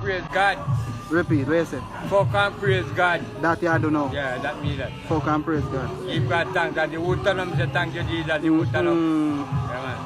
praise God. Repeat, what you say? Fuck and praise God. That you do know? Yeah, that means that. Fuck and praise God. Give God thanks that the wood turn up, say thank you Jesus, the wood turn up. Yeah, man.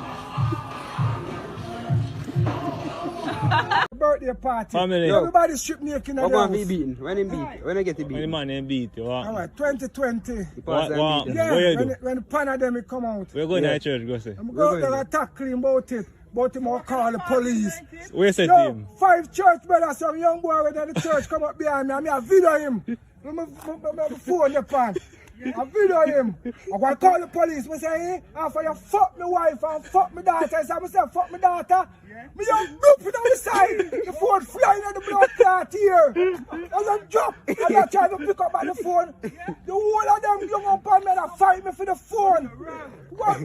Birthday party. Family. Everybody strip naked in the What going to house. be beaten? When him beat? When I get to When the beat? man ain't beat you, what? Alright, 2020. What? Yeah, What you do? when the pandemic come out. We're going to church, go say. I'm going to tackle him about it. But him will call the police. Where you say to Yo, him? 5 church brothers, some young boy with the church come up behind me and I video him. My phone the pan. I video him. I go call the police. I say, hey, after you fuck my wife and fuck my daughter. I say, fuck my daughter. Me young group it on the side. The phone flying on the blood clot here. As I drop, and I try to pick up by the phone. The whole of them young up on me and fight me for the phone. What?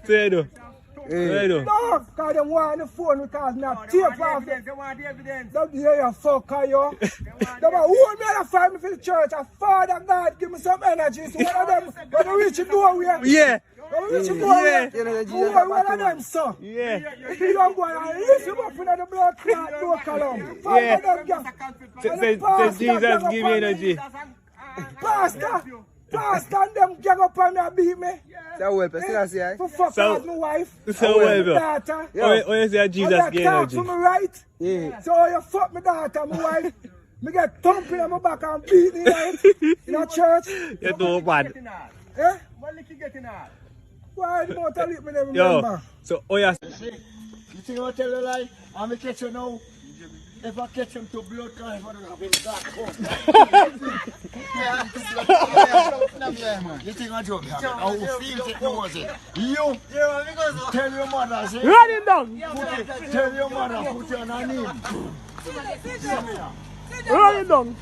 Say do. Say do. No, because they want the phone because not tape off. They want the evidence. Don't hear you fucker, yo. They want hold me and fight me for the church. And Father God, give me some energy. So one of them, when they reach the doorway. Yeah. When they reach the doorway. One of them, son. Yeah. You don't go and lift him up in the blood clot, no column. Yeah. Say Jesus give me energy. Pastor and them gang up on me and beat me. So well, still see, eh? For fuck out my wife. So well, bro. Daughter. Oh, you say Jesus give talk energy. for me right. Yeah. So you fuck my daughter, my wife. Me get thumping on my back and beat me right in a church. You're too bad. Eh? What lick you getting at? Why the motor lick me never Yo, remember? so oh yeah. You think I'll tell you a lie? I'm going to catch you now. If I catch him to blood, I'm going to have him back home. You think I joke? How you feel it knows it. You tell your mother, say, Run him down. tell your mother, put you on her name. Run him down.